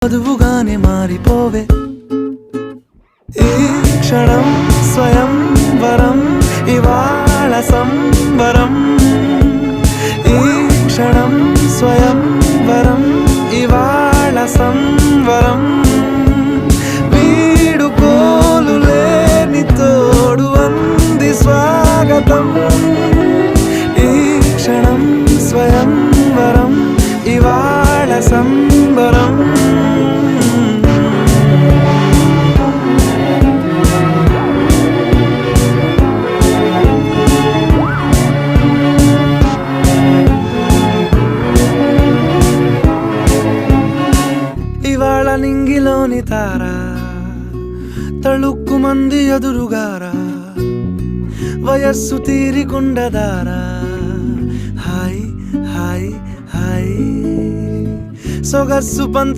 వధువుగానే మారిపోవే ఈ క్షణం స్వయం వరం ఇవాళ సంబరం ఈ క్షణం స్వయం వరం ఇవాళ సంవరం వీడుకోలు లేని తోడు అంది స్వాగతం ఈ క్షణం స్వయం వరం ఇవాళ సంబరం ఇవాళ నింగిలోని తారా తళుక్కు మంది ఎదురుగారా వయస్సు తీరికుండదారా హాయ్ హాయ్ హాయ్ సొగస్సు పంచ